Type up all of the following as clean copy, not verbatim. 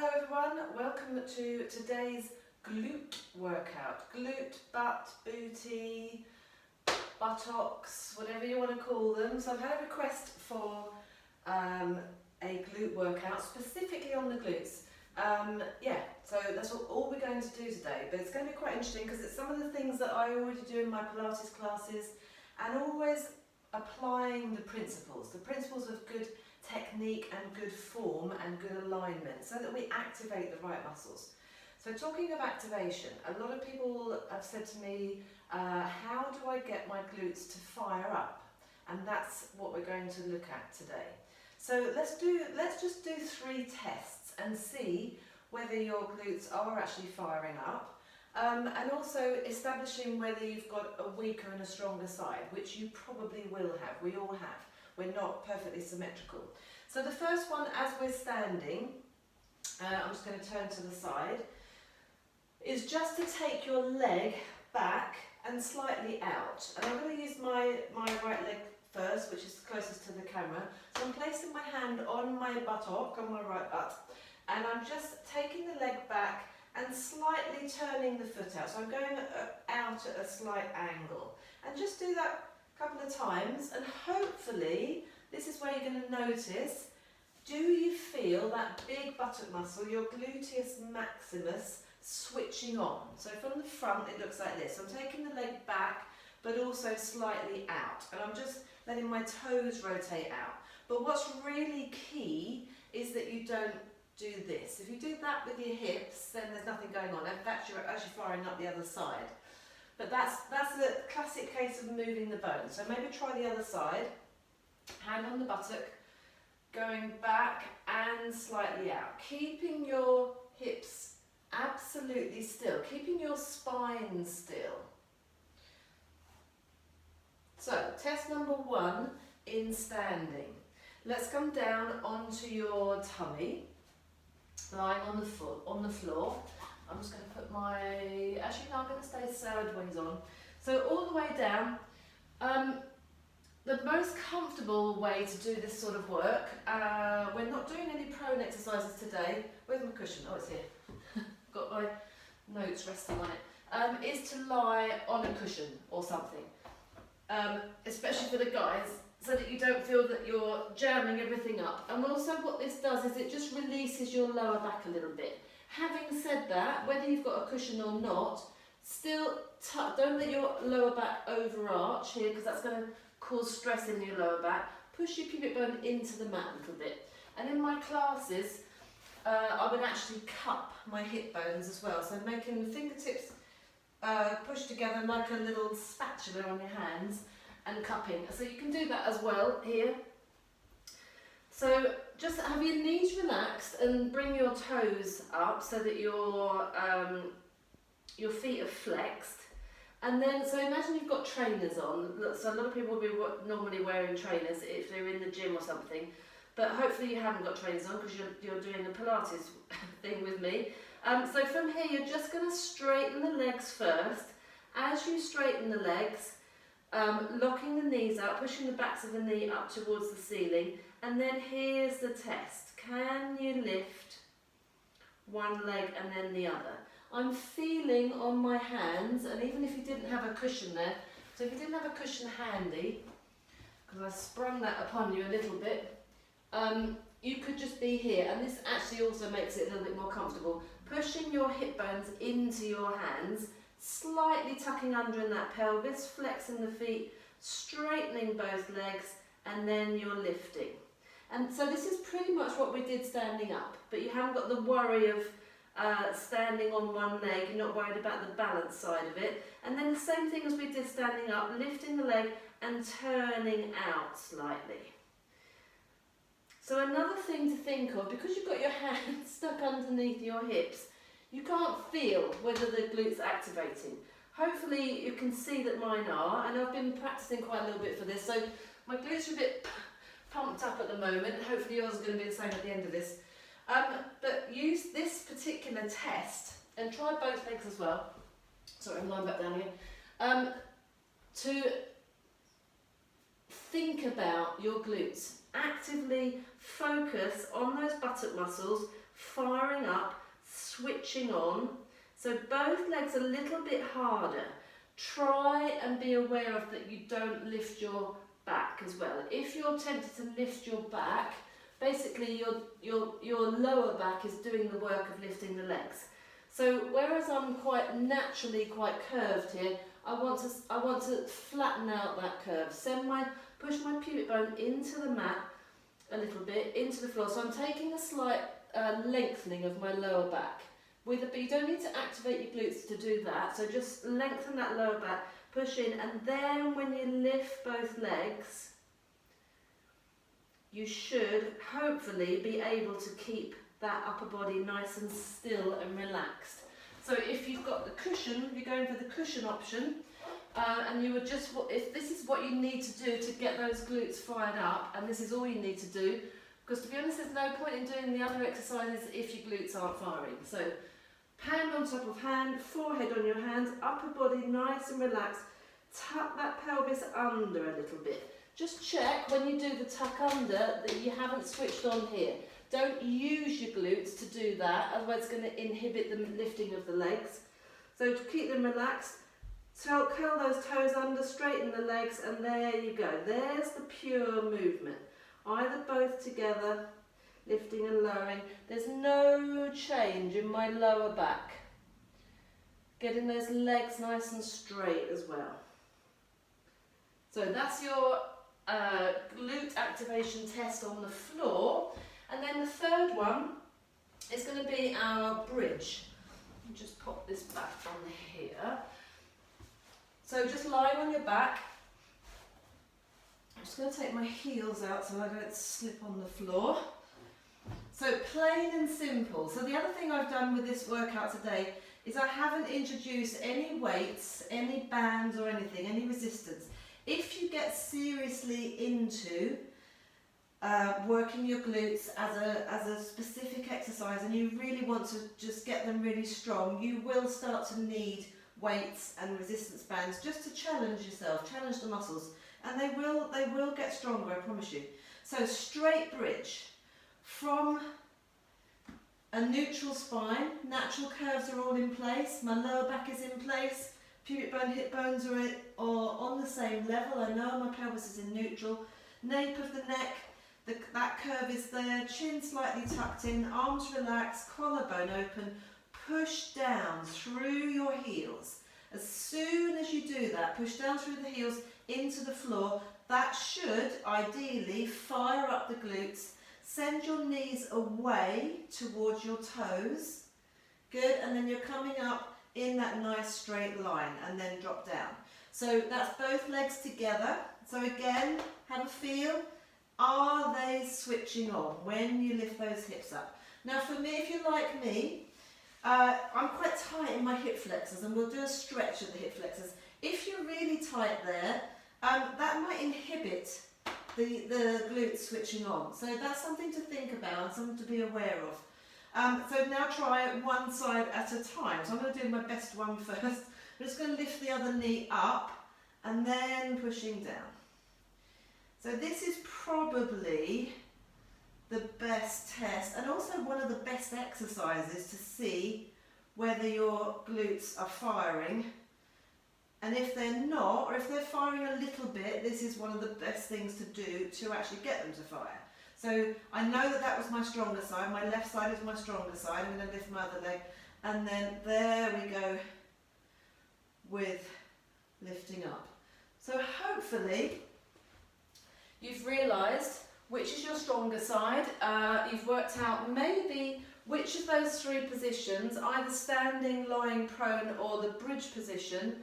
Hello everyone, welcome to today's glute workout. Glute, butt, booty, buttocks, whatever you want to call them. So I've had a request for a glute workout specifically on the glutes. So that's all we're going to do today, but it's going to be quite interesting because it's some of the things that I already do in my Pilates classes and always applying the principles of good technique and good form and good alignment so that we activate the right muscles. So talking of activation, a lot of people have said to me, how do I get my glutes to fire up? And that's what we're going to look at today. So let's just do 3 tests and see whether your glutes are actually firing up, and also establishing whether you've got a weaker and a stronger side, which you probably will have. We all have. We're not perfectly symmetrical. So the first one, as we're standing, I'm just going to turn to the side, is just to take your leg back and slightly out. And I'm going to use my right leg first, which is closest to the camera. So I'm placing my hand on my buttock, on my right butt, and I'm just taking the leg back and slightly turning the foot out. So I'm going out at a slight angle. And just do that a couple of times, and hopefully this is where you're going to notice, do you feel that big buttock muscle, your gluteus maximus, switching on? So from the front it looks like this. I'm taking the leg back but also slightly out, and I'm just letting my toes rotate out. But what's really key is that you don't do this. If you do that with your hips, then there's nothing going on. In fact, you're actually firing up the other side. But that's a classic case of moving the bone. So maybe try the other side. Hand on the buttock, going back and slightly out. Keeping your hips absolutely still, keeping your spine still. So, test number 1 in standing. Let's come down onto your tummy, lying on the floor. I'm just going to put actually no, I'm going to stay sideways on. So all the way down. The most comfortable way to do this sort of work, we're not doing any prone exercises today. Where's my cushion? Oh, it's here. Got my notes resting on it. Is to lie on a cushion or something. Especially for the guys, so that you don't feel that you're jamming everything up. And also what this does is it just releases your lower back a little bit. Having said that, whether you've got a cushion or not, still don't let your lower back overarch here, because that's going to cause stress in your lower back. Push your pubic bone into the mat a little bit. And in my classes, I would actually cup my hip bones as well. So making the fingertips push together like a little spatula on your hands and cupping. So you can do that as well here. So just have your knees relaxed and bring your toes up so that your feet are flexed. And then, so imagine you've got trainers on. So a lot of people will be normally wearing trainers if they're in the gym or something. But hopefully you haven't got trainers on because you're doing a Pilates thing with me. So from here you're just going to straighten the legs first. As you straighten the legs, locking the knees out, pushing the backs of the knee up towards the ceiling. And then here's the test. Can you lift one leg and then the other? I'm feeling on my hands, and even if you didn't have a cushion there, so if you didn't have a cushion handy, because I sprung that upon you a little bit, you could just be here, and this actually also makes it a little bit more comfortable. Pushing your hip bones into your hands, slightly tucking under in that pelvis, flexing the feet, straightening both legs, and then you're lifting. And so this is pretty much what we did standing up, but you haven't got the worry of standing on one leg, you're not worried about the balance side of it. And then the same thing as we did standing up, lifting the leg and turning out slightly. So another thing to think of, because you've got your hands stuck underneath your hips, you can't feel whether the glute's activating. Hopefully you can see that mine are, and I've been practicing quite a little bit for this, so my glutes are a bit pumped up at the moment. Hopefully yours is going to be the same at the end of this. But use this particular test, and try both legs as well, sorry I'm lying back down here, to think about your glutes. actively focus on those buttock muscles, firing up, switching on. So both legs a little bit harder. Try and be aware of that you don't lift your back as well. If you're tempted to lift your back, basically your lower back is doing the work of lifting the legs. So whereas I'm quite naturally quite curved here, I want to flatten out that curve. Push my pubic bone into the mat a little bit, into the floor. So I'm taking a slight lengthening of my lower back. But you don't need to activate your glutes to do that. So just lengthen that lower back, push in, and then when you lift both legs, you should hopefully be able to keep that upper body nice and still and relaxed. So if you've got the cushion, you're going for the cushion option, and you would just, if this is what you need to do to get those glutes fired up, and this is all you need to do, because to be honest, there's no point in doing the other exercises if your glutes aren't firing. So hand on top of hand, forehead on your hands, upper body nice and relaxed. Tuck that pelvis under a little bit. Just check when you do the tuck under that you haven't switched on here. Don't use your glutes to do that, otherwise it's going to inhibit the lifting of the legs. So to keep them relaxed, so curl those toes under, straighten the legs, and there you go. There's the pure movement. Either both together, lifting and lowering. There's no change in my lower back. Getting those legs nice and straight as well. So that's your glute activation test on the floor. And then the third one is going to be our bridge. I'll just pop this back on here. So just lie on your back. I'm just going to take my heels out so I don't slip on the floor. So plain and simple. So the other thing I've done with this workout today is I haven't introduced any weights, any bands or anything, any resistance. If you get seriously into working your glutes as a specific exercise and you really want to just get them really strong, you will start to need weights and resistance bands just to challenge yourself, challenge the muscles, and they will get stronger, I promise you. So straight bridge from a neutral spine, natural curves are all in place, my lower back is in place, pubic bone, hip bones are on the same level. I know my pelvis is in neutral. Nape of the neck, that curve is there, chin slightly tucked in, arms relaxed, collarbone open, push down through your heels. As soon as you do that, push down through the heels into the floor. That should ideally fire up the glutes. Send your knees away towards your toes. Good, and then you're coming up in that nice straight line and then drop down. So that's both legs together. So again, have a feel. Are they switching on when you lift those hips up? Now for me, if you're like me, I'm quite tight in my hip flexors, and we'll do a stretch of the hip flexors. If you're really tight there, that might inhibit the glutes switching on. So that's something to think about and something to be aware of. So now try it one side at a time. So I'm going to do my best one first. I'm just going to lift the other knee up and then pushing down. So this is probably the best test and also one of the best exercises to see whether your glutes are firing. And if they're not, or if they're firing a little bit, this is one of the best things to do to actually get them to fire. So I know that was my stronger side, my left side is my stronger side. I'm going to lift my other leg, and then there we go with lifting up. So hopefully you've realised which is your stronger side. You've worked out maybe which of those three positions, either standing, lying prone or the bridge position,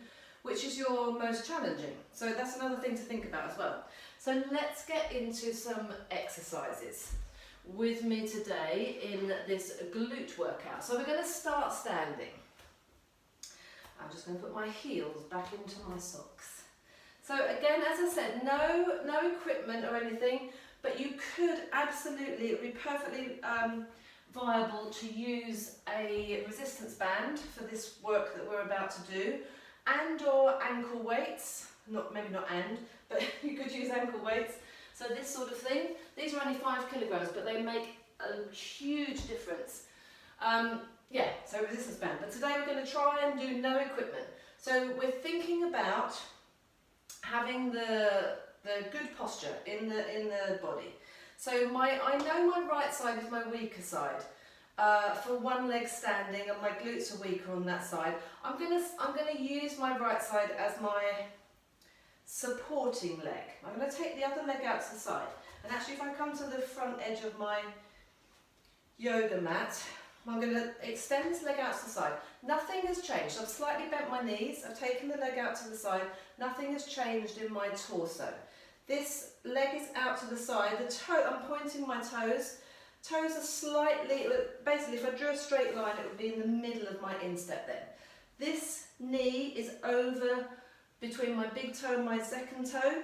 which is your most challenging. So that's another thing to think about as well. So let's get into some exercises with me today in this glute workout. So we're going to start standing. I'm just going to put my heels back into my socks. So again, as I said, no equipment or anything, but you could absolutely, it would be perfectly viable to use a resistance band for this work that we're about to do, and or ankle weights, maybe not but you could use ankle weights. So this sort of thing, these are only 5 kilograms, but they make a huge difference. Yeah, so resistance band. But today we're going to try and do no equipment. So we're thinking about having the good posture in the body. So I know my right side is my weaker side. For one leg standing, and my glutes are weaker on that side. I'm gonna use my right side as my supporting leg. I'm going to take the other leg out to the side. And actually, if I come to the front edge of my yoga mat, I'm going to extend this leg out to the side. Nothing has changed. I've slightly bent my knees. I've taken the leg out to the side. Nothing has changed in my torso. This leg is out to the side. I'm pointing my toes. Toes are slightly, basically if I drew a straight line, it would be in the middle of my instep then. This knee is over between my big toe and my second toe.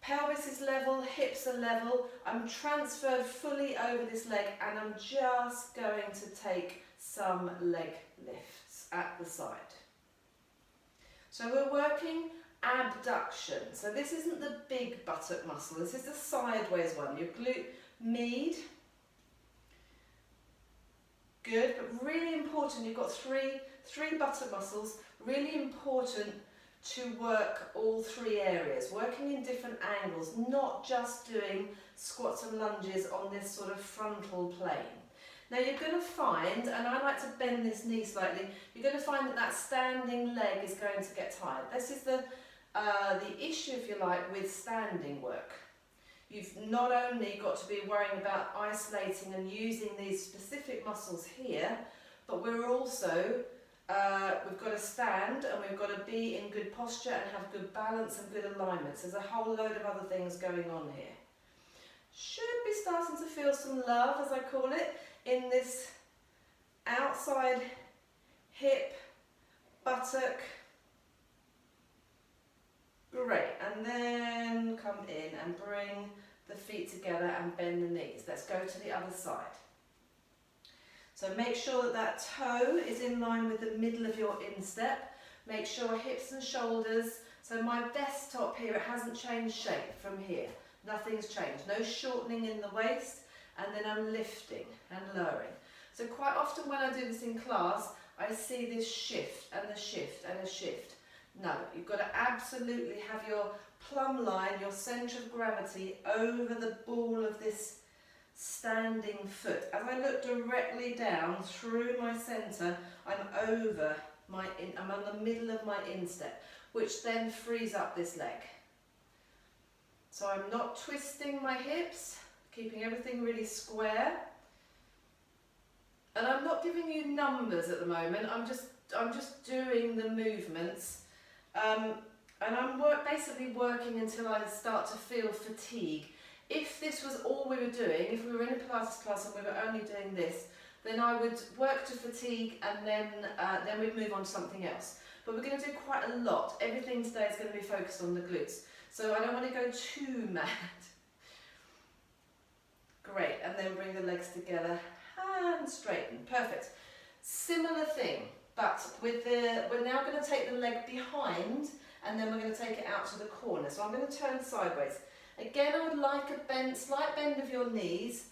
Pelvis is level, hips are level. I'm transferred fully over this leg and I'm just going to take some leg lifts at the side. So we're working abduction. So this isn't the big buttock muscle, this is the sideways one, your glute med. Good, but really important, you've got three buttock muscles, really important to work all 3 areas, working in different angles, not just doing squats and lunges on this sort of frontal plane. Now you're going to find, and I like to bend this knee slightly, you're going to find that that standing leg is going to get tired. This is the issue, if you like, with standing work. You've not only got to be worrying about isolating and using these specific muscles here, but we're also we've got to stand and we've got to be in good posture and have good balance and good alignments. There's a whole load of other things going on here. Should be starting to feel some love, as I call it, in this outside hip, buttock. Great, and then come in and bring the feet together and bend the knees. Let's go to the other side. So make sure that that toe is in line with the middle of your instep. Make sure hips and shoulders. So my desktop here, it hasn't changed shape from here. Nothing's changed. No shortening in the waist, and then I'm lifting and lowering. So quite often when I do this in class, I see this shift and a shift and a shift. No, you've got to absolutely have your plumb line, your centre of gravity over the ball of this standing foot. As I look directly down through my centre, I'm on the middle of my instep, which then frees up this leg. So I'm not twisting my hips, keeping everything really square. And I'm not giving you numbers at the moment, I'm just doing the movements. And I'm basically working until I start to feel fatigue. If this was all we were doing, if we were in a Pilates class and we were only doing this, then I would work to fatigue and then we'd move on to something else. But we're going to do quite a lot. Everything today is going to be focused on the glutes. So I don't want to go too mad. Great, and then bring the legs together and straighten. Perfect. Similar thing, but we're now going to take the leg behind and then we're going to take it out to the corner. So I'm going to turn sideways. Again, I would like a slight bend of your knees.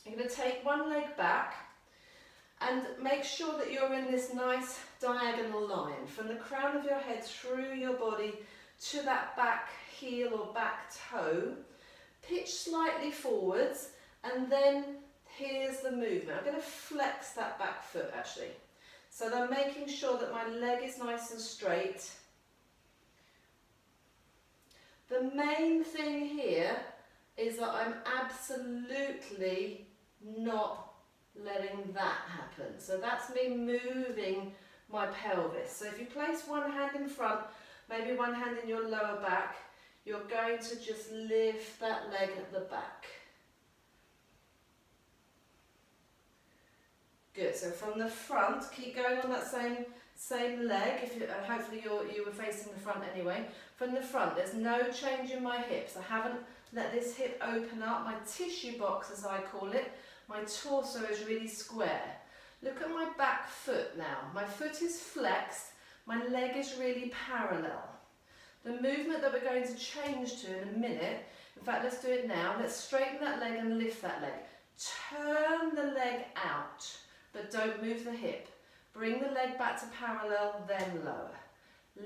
You're going to take one leg back and make sure that you're in this nice diagonal line from the crown of your head through your body to that back heel or back toe. Pitch slightly forwards, and then here's the movement. I'm going to flex that back foot actually. So I'm making sure that my leg is nice and straight. The main thing here is that I'm absolutely not letting that happen. So that's me moving my pelvis. So if you place one hand in front, maybe one hand in your lower back, you're going to just lift that leg at the back. Good, so from the front, keep going on that same leg, hopefully you were facing the front anyway. From the front, there's no change in my hips. I haven't let this hip open up, my tissue box as I call it. My torso is really square. Look at my back foot now. My foot is flexed, my leg is really parallel. The movement that we're going to change to in a minute, In fact, let's do it now. Let's straighten that leg and lift that leg. Turn the leg out, but don't move the hip. Bring the leg back to parallel, then lower.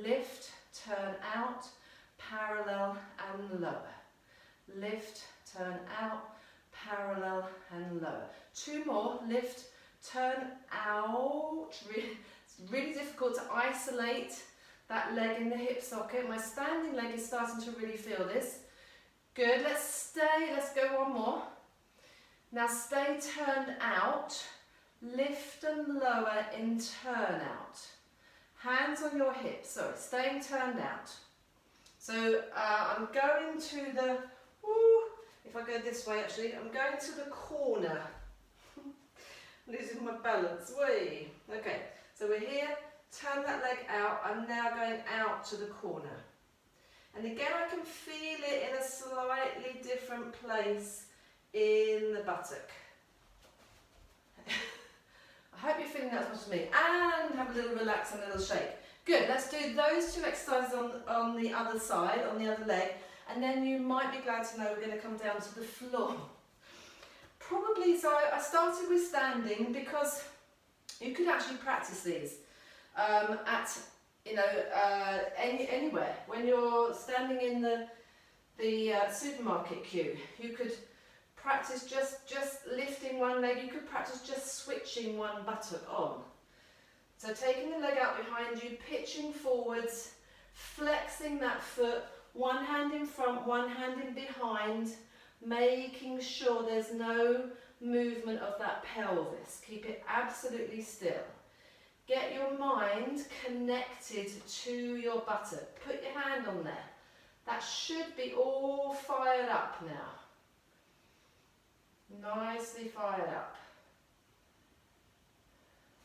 Lift, turn out, parallel and lower. Lift, turn out, parallel and lower. 2 more. Lift, turn out. It's really difficult to isolate that leg in the hip socket. My standing leg is starting to really feel this. Good, let's stay, let's go one more. Now stay turned out, lift and lower in turn out. Hands on your hips, sorry, staying turned out. So I'm going to the, if I go this way actually, I'm going to the corner. Losing my balance, way. Okay, so we're here, turn that leg out, I'm now going out to the corner. And again, I can feel it in a slightly different place in the buttock. I hope you're feeling that as much as me. And have a little relax and a little shake. Good, let's do those 2 exercises on the other side, on the other leg. And then you might be glad to know we're going to come down to the floor. Probably, so I started with standing because you could actually practice these at anywhere. When you're standing in the supermarket queue, you could practice just lifting one leg. You could practice just switching one buttock on. So taking the leg out behind you, pitching forwards, flexing that foot, one hand in front, one hand in behind, making sure there's no movement of that pelvis. Keep it absolutely still. Get your mind connected to your buttock. Put your hand on there. That should be all fired up now. Nicely fired up.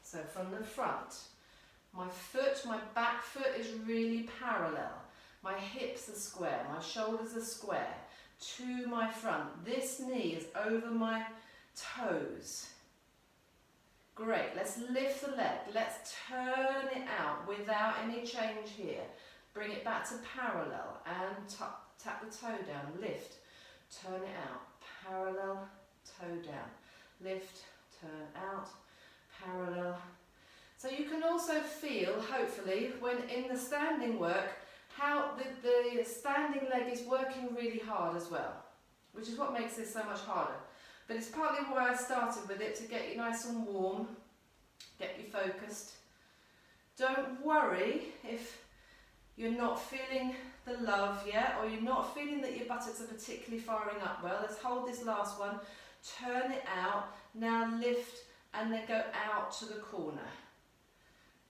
So from the front, my back foot is really parallel. My hips are square, my shoulders are square to my front. This knee is over my toes. Great, let's lift the leg, let's turn it out without any change here. Bring it back to parallel and tap the toe down, lift, turn it out, parallel, toe down, lift, turn out, parallel. So you can also feel, hopefully, when in the standing work, how the standing leg is working really hard as well, which is what makes this so much harder. But it's partly why I started with it, to get you nice and warm, get you focused. Don't worry if you're not feeling the love yet, or you're not feeling that your buttocks are particularly firing up well. Let's hold this last one, turn it out, now lift and then go out to the corner.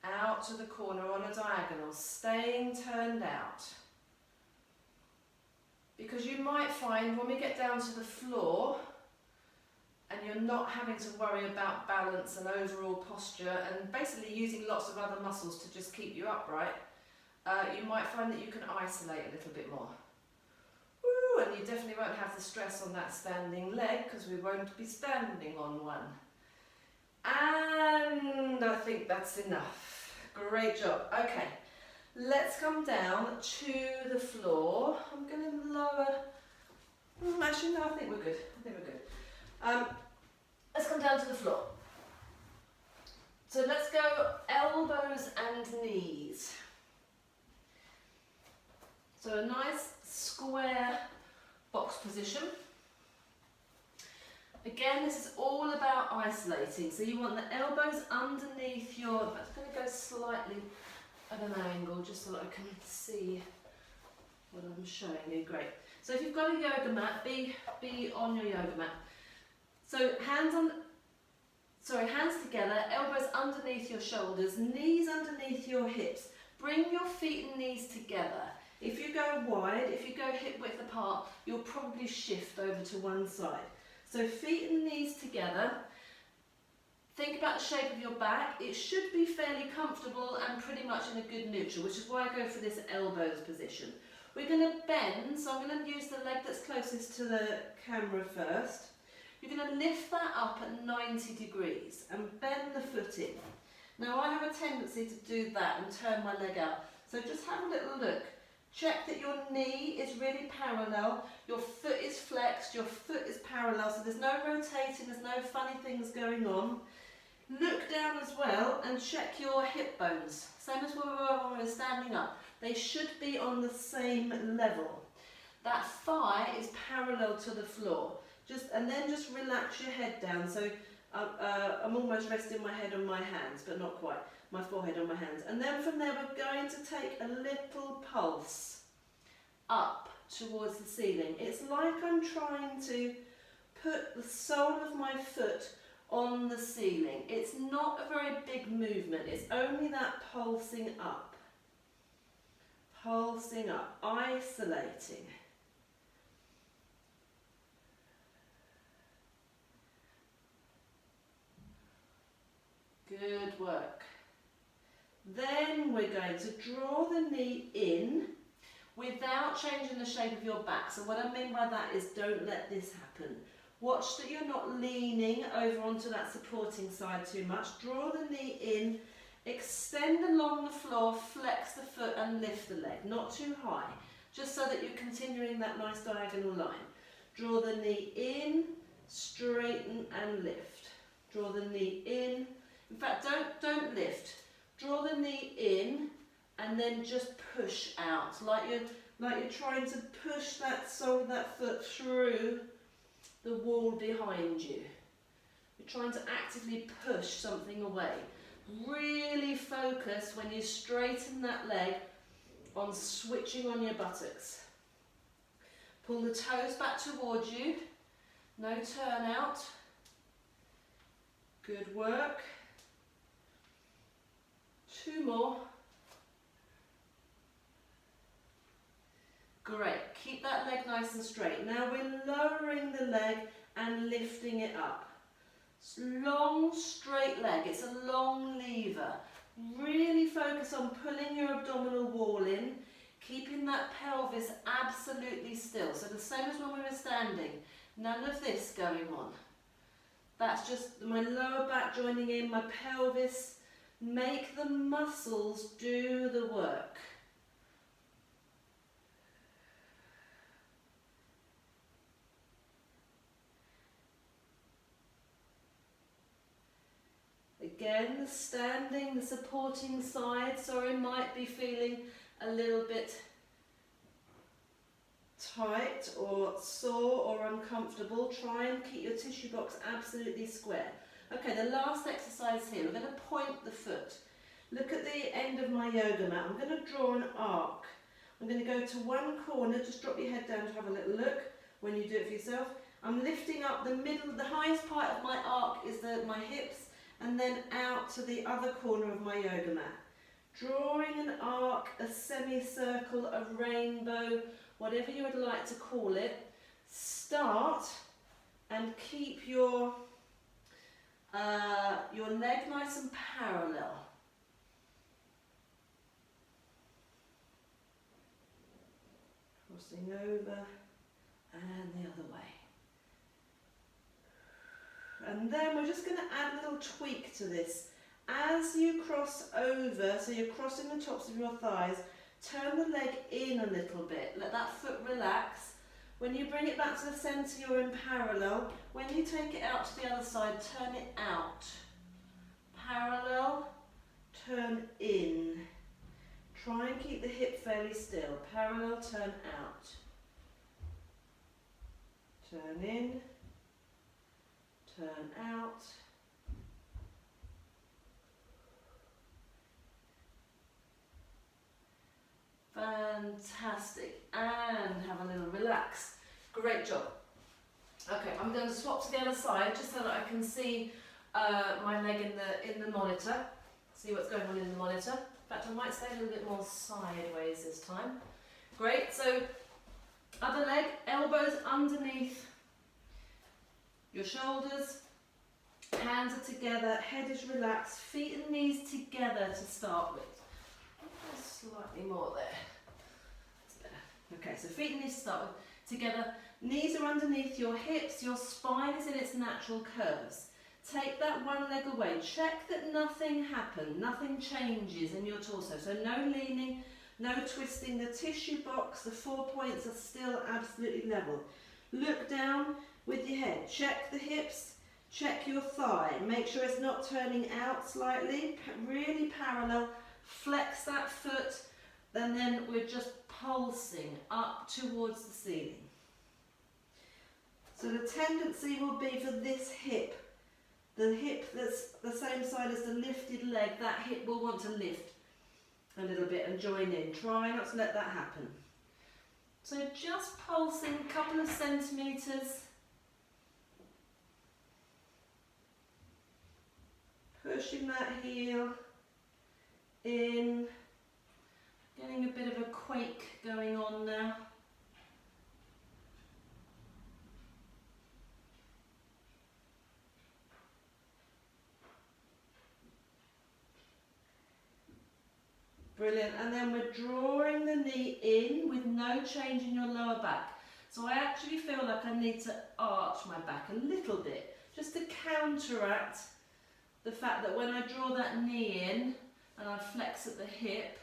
Out to the corner on a diagonal, staying turned out. Because you might find when we get down to the floor, and you're not having to worry about balance and overall posture and basically using lots of other muscles to just keep you upright, you might find that you can isolate a little bit more. Woo, and you definitely won't have the stress on that standing leg because we won't be standing on one. And I think that's enough. Great job. Okay, let's come down to the floor. I'm going to lower. Actually, no, I think we're good. Let's come down to the floor. So let's go elbows and knees. So a nice square box position. Again, this is all about isolating. So you want the elbows underneath your, I'm going to go slightly at an angle just so that I can see what I'm showing you. Great. So if you've got a yoga mat, be on your yoga mat. So hands together, elbows underneath your shoulders, knees underneath your hips. Bring your feet and knees together. If you go wide, if you go hip width apart, you'll probably shift over to one side. So feet and knees together. Think about the shape of your back. It should be fairly comfortable and pretty much in a good neutral, which is why I go for this elbows position. We're going to bend, so I'm going to use the leg that's closest to the camera first. You're going to lift that up at 90 degrees and bend the foot in. Now I have a tendency to do that and turn my leg out. So just have a little look. Check that your knee is really parallel, your foot is flexed, your foot is parallel, so there's no rotating, there's no funny things going on. Look down as well and check your hip bones, same as when we were standing up. They should be on the same level. That thigh is parallel to the floor. And then just relax your head down. So I'm almost resting my head on my hands, but not quite. My forehead on my hands. And then from there we're going to take a little pulse up towards the ceiling. It's like I'm trying to put the sole of my foot on the ceiling. It's not a very big movement. It's only that pulsing up. Pulsing up, isolating. Good work. Then we're going to draw the knee in without changing the shape of your back. So what I mean by that is don't let this happen. Watch that you're not leaning over onto that supporting side too much. Draw the knee in, extend along the floor, flex the foot and lift the leg. Not too high, just so that you're continuing that nice diagonal line. Draw the knee in, straighten and lift. Draw the knee in. In fact, don't lift. Draw the knee in and then just push out, like you're trying to push that sole of that foot through the wall behind you. You're trying to actively push something away. Really focus when you straighten that leg on switching on your buttocks. Pull the toes back towards you. No turn out. Good work. 2 more. Great. Keep that leg nice and straight. Now we're lowering the leg and lifting it up. Long, straight leg. It's a long lever. Really focus on pulling your abdominal wall in, keeping that pelvis absolutely still. So the same as when we were standing. None of this going on. That's just my lower back joining in, my pelvis. Make the muscles do the work. Again, the standing, the supporting side, might be feeling a little bit tight or sore or uncomfortable. Try and keep your tissue box absolutely square. Okay, the last exercise here, we're going to point the foot. Look at the end of my yoga mat. I'm going to draw an arc. I'm going to go to one corner, just drop your head down to have a little look when you do it for yourself. I'm lifting up the middle, the highest part of my arc is my hips, and then out to the other corner of my yoga mat. Drawing an arc, a semicircle, a rainbow, whatever you would like to call it. Start and keep your leg nice and parallel. Crossing over and the other way. And then we're just going to add a little tweak to this. As you cross over, so you're crossing the tops of your thighs, turn the leg in a little bit. Let that foot relax. When you bring it back to the centre, you're in parallel. When you take it out to the other side, turn it out. Parallel, turn in. Try and keep the hip fairly still. Parallel, turn out. Turn in, turn out. Fantastic. And have a little relax. Great job. Okay, I'm going to swap to the other side just so that I can see my leg in the monitor. See what's going on in the monitor. In fact, I might stay a little bit more sideways this time. Great. So other leg, elbows underneath your shoulders. Hands are together, head is relaxed, feet and knees together to start with. Slightly more there. That's better. Okay, so feet and knees to start with. Together, knees are underneath your hips, your spine is in its natural curves. Take that one leg away. Check that nothing happened, nothing changes in your torso. So no leaning, No twisting the tissue box, the 4 points are still absolutely level. Look down with your head, check the hips, check your thigh, make sure it's not turning out slightly, really parallel, flex that foot, and then we're just pulsing up towards the ceiling. So the tendency will be for this hip, the hip that's the same side as the lifted leg, that hip will want to lift a little bit and join in. Try not to let that happen. So just pulsing a couple of centimetres. Pushing that heel in, getting a bit of a quake going on now. Brilliant, and then we're drawing the knee in with no change in your lower back. So I actually feel like I need to arch my back a little bit, just to counteract the fact that when I draw that knee in and I flex at the hip,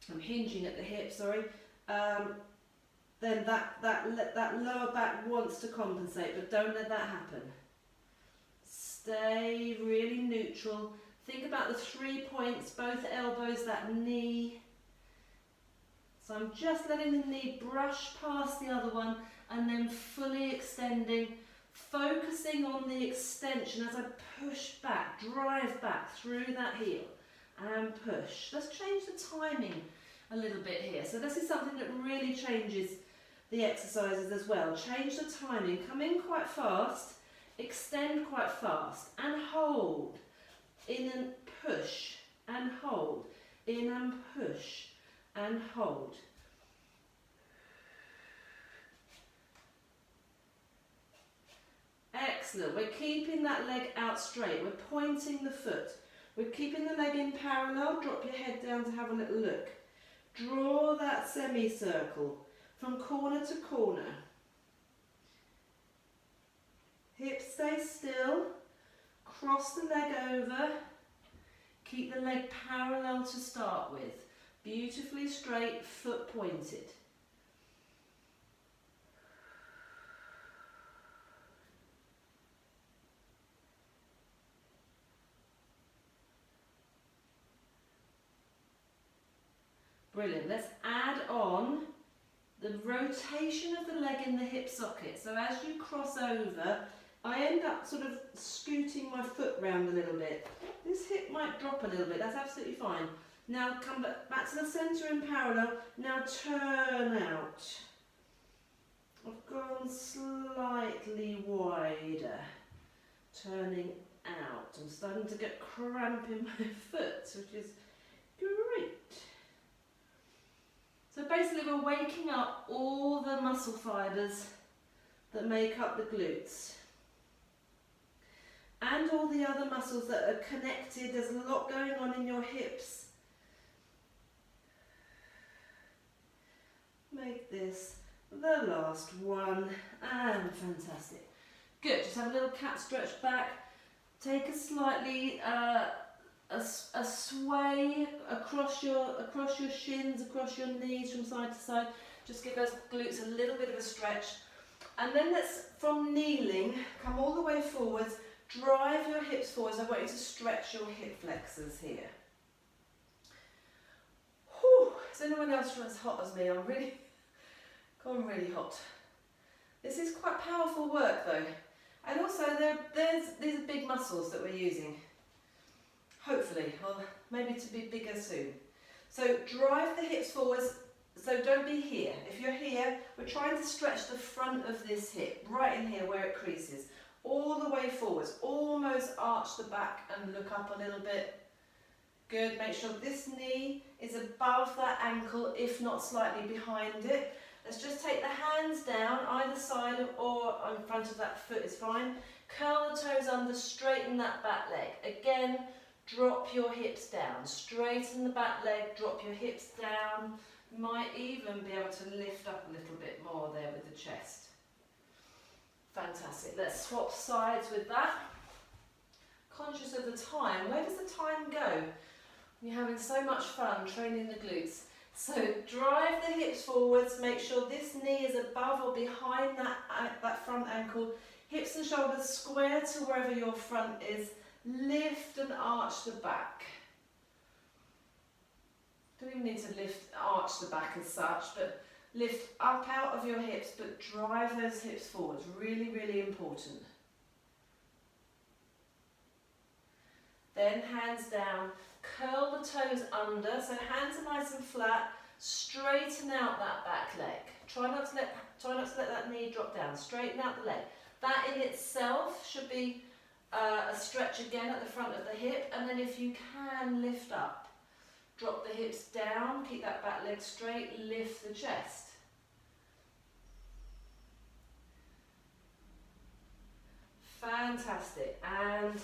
I'm hinging at the hip, sorry, then that lower back wants to compensate, but don't let that happen. Stay really neutral. Think about the 3 points, both elbows, that knee. So I'm just letting the knee brush past the other one and then fully extending, focusing on the extension as I push back, drive back through that heel and push. Let's change the timing a little bit here. So this is something that really changes the exercises as well. Change the timing, come in quite fast, extend quite fast and hold. In and push and hold, in and push and hold. Excellent, we're keeping that leg out straight, we're pointing the foot, we're keeping the leg in parallel, drop your head down to have a little look. Draw that semicircle from corner to corner. Hips stay still. Cross the leg over, keep the leg parallel to start with, beautifully straight, foot pointed. Brilliant, let's add on the rotation of the leg in the hip socket. So as you cross over, I end up sort of scooting my foot round a little bit. This hip might drop a little bit, that's absolutely fine. Now come back to the centre in parallel, now turn out. I've gone slightly wider, turning out. I'm starting to get cramp in my foot, which is great. So basically we're waking up all the muscle fibres that make up the glutes. And all the other muscles that are connected. There's a lot going on in your hips. Make this the last one, and fantastic. Good, just have a little cat stretch back. Take a slightly, a sway across your shins, across your knees from side to side. Just give those glutes a little bit of a stretch. And then let's, from kneeling, come all the way forwards. Drive your hips forwards. I want you to stretch your hip flexors here. Whew. Is anyone else as hot as me? I'm really really hot. This is quite powerful work though. And also these are big muscles that we're using. Hopefully, or maybe to be bigger soon. So drive the hips forwards. So don't be here. If you're here, we're trying to stretch the front of this hip, right in here where it creases. All the way forwards, almost arch the back and look up a little bit. Good, make sure this knee is above that ankle, if not slightly behind it. Let's just take the hands down, either side of, or in front of that foot is fine. Curl the toes under, straighten that back leg. Again, drop your hips down. Straighten the back leg, drop your hips down. You might even be able to lift up a little bit more there with the chest. Fantastic. Let's swap sides with that. Conscious of the time. Where does the time go? You're having so much fun training the glutes. So drive the hips forwards, make sure this knee is above or behind that front ankle. Hips and shoulders square to wherever your front is. Lift and arch the back. Don't even need to arch the back as such, but lift up out of your hips, but drive those hips forwards. Really, really important. Then hands down, curl the toes under, so hands are nice and flat. Straighten out that back leg. Try not to let that knee drop down. Straighten out the leg. That in itself should be a stretch again at the front of the hip, and then if you can, lift up. Drop the hips down, keep that back leg straight, lift the chest. Fantastic. And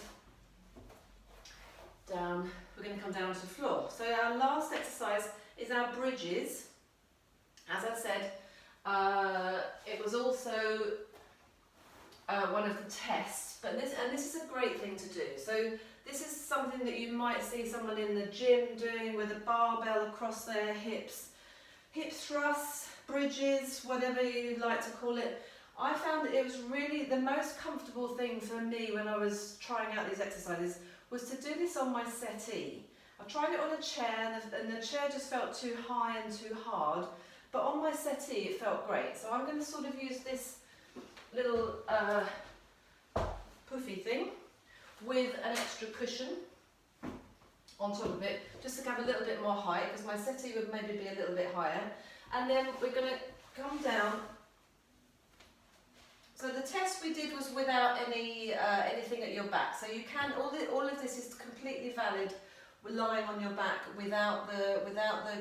down, we're going to come down to the floor. So our last exercise is our bridges. As I said, it was also one of the tests, but this is a great thing to do. So this is something that you might see someone in the gym doing with a barbell across their hips. Hip thrusts, bridges, whatever you like to call it. I found that it was really the most comfortable thing for me when I was trying out these exercises was to do this on my settee. I tried it on a chair and the chair just felt too high and too hard, but on my settee it felt great. So I'm going to sort of use this little puffy thing with an extra cushion on top of it, just to have a little bit more height, because my settee would maybe be a little bit higher. And then we're going to come down. So the test we did was without anything at your back. So you can, all of this is completely valid lying on your back without the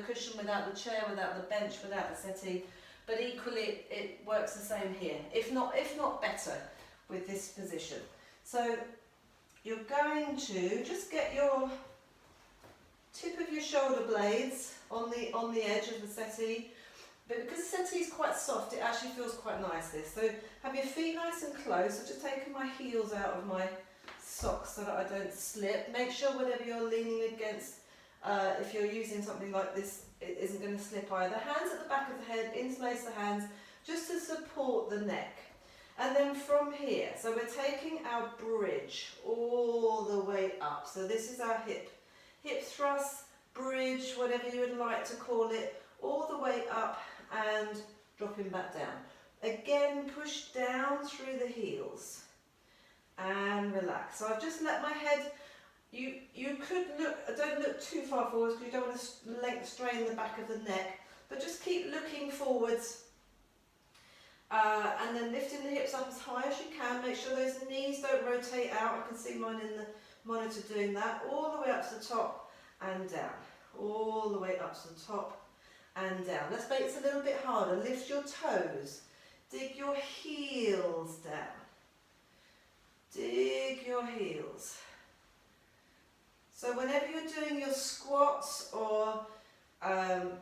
cushion, without the chair, without the bench, without the settee. But equally it works the same here, if not better with this position. So you're going to just get your tip of your shoulder blades on the edge of the settee. But because the settee is quite soft, it actually feels quite nice this. So have your feet nice and close. I've just taken my heels out of my socks so that I don't slip. Make sure whatever you're leaning against, if you're using something like this, it isn't going to slip either. Hands at the back of the head, interlace the hands, just to support the neck. And then from here, so we're taking our bridge all the way up. So this is our hip thrust, bridge, whatever you would like to call it, all the way up and dropping back down. Again, push down through the heels and relax. So I've just let my head, you could look, don't look too far forwards because you don't want to strain the back of the neck, but just keep looking forwards. And then lifting the hips up as high as you can. Make sure those knees don't rotate out. I can see mine in the monitor doing that. All the way up to the top and down. All the way up to the top and down. Let's make this a little bit harder. Lift your toes. Dig your heels down. Dig your heels. So whenever you're doing your squats or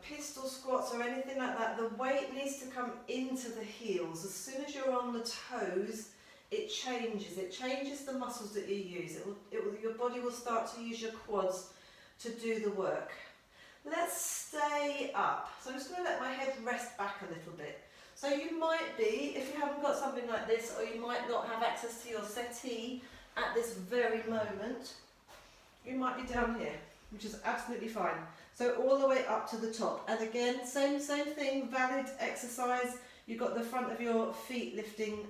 pistol squats or anything like that, the weight needs to come into the heels. As soon as you're on the toes, it changes the muscles that you use. Your body will start to use your quads to do the work. Let's stay up. So I'm just going to let my head rest back a little bit. So you might be, if you haven't got something like this, or you might not have access to your settee at this very moment, you might be down here, which is absolutely fine. So all the way up to the top. And again, same thing, valid exercise. You've got the front of your feet lifting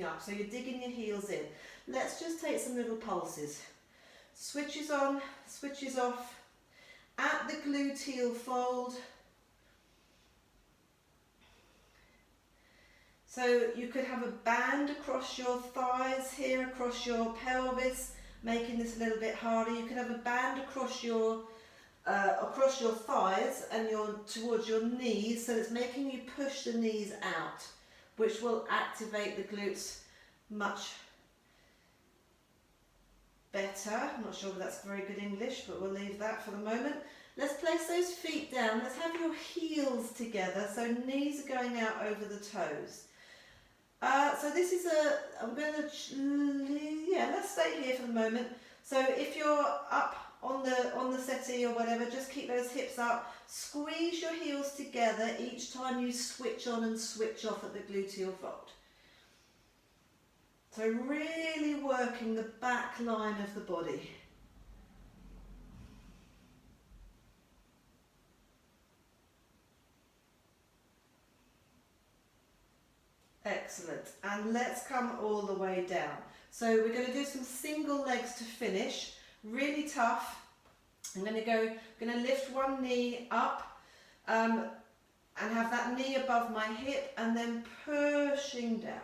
up. So you're digging your heels in. Let's just take some little pulses. Switches on, switches off. At the gluteal fold. So you could have a band across your thighs here, across your pelvis, making this a little bit harder. You could have a band across your thighs and towards your knees, so it's making you push the knees out, which will activate the glutes much better. I'm not sure if that's very good English, but we'll leave that for the moment. Let's place those feet down. Let's have your heels together, so knees are going out over the toes. So this is let's stay here for the moment. So if you're up on the settee or whatever, just keep those hips up. Squeeze your heels together each time you switch on and switch off at the gluteal fold. So really working the back line of the body. Excellent. And let's come all the way down. So we're going to do some single legs to finish. Really tough. I'm going to lift one knee up and have that knee above my hip and then pushing down.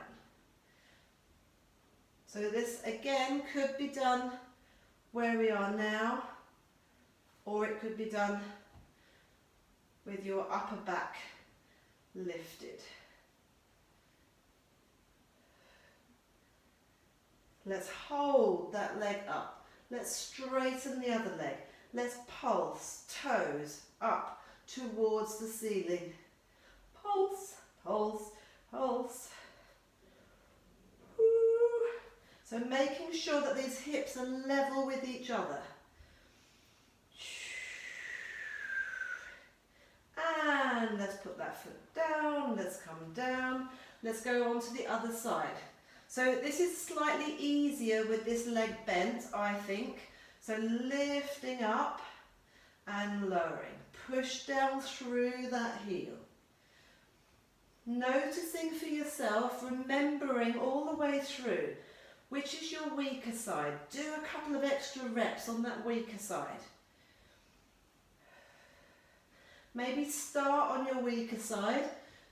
So this again could be done where we are now, or it could be done with your upper back lifted. Let's hold that leg up. Let's straighten the other leg. Let's pulse, toes up towards the ceiling. Pulse, pulse, pulse. Woo. So making sure that these hips are level with each other. And let's put that foot down. Let's come down. Let's go on to the other side. So this is slightly easier with this leg bent, I think. So lifting up and lowering. Push down through that heel. Noticing for yourself, remembering all the way through, which is your weaker side. Do a couple of extra reps on that weaker side. Maybe start on your weaker side,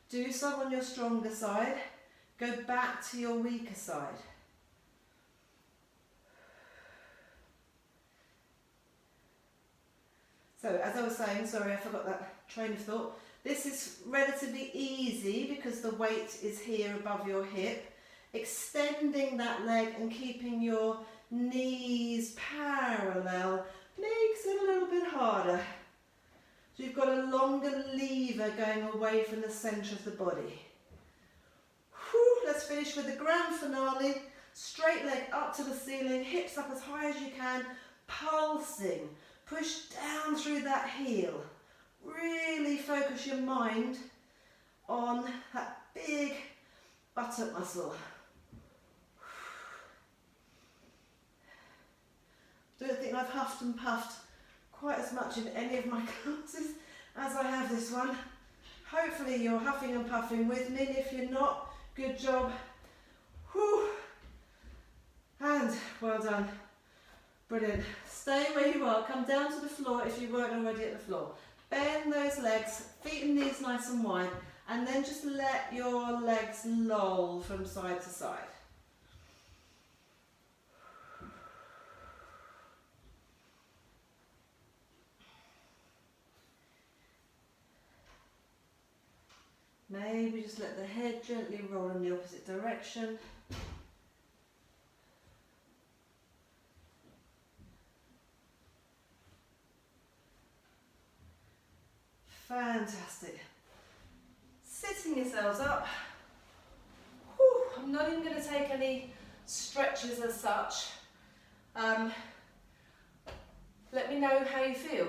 do some on your stronger side. Go back to your weaker side. So as I was saying, sorry I forgot that train of thought, this is relatively easy because the weight is here above your hip. Extending that leg and keeping your knees parallel makes it a little bit harder. So you've got a longer lever going away from the centre of the body. Let's finish with the grand finale. Straight leg up to the ceiling, hips up as high as you can, pulsing. Push down through that heel. Really focus your mind on that big buttock muscle. Don't think I've huffed and puffed quite as much in any of my classes as I have this one. Hopefully you're huffing and puffing with me. If you're not, good job. Whew. And well done. Brilliant. Stay where you are. Come down to the floor if you weren't already at the floor. Bend those legs, feet and knees nice and wide, and then just let your legs loll from side to side. Maybe just let the head gently roll in the opposite direction. Fantastic. Sitting yourselves up. Whew, I'm not even going to take any stretches as such. Let me know how you feel.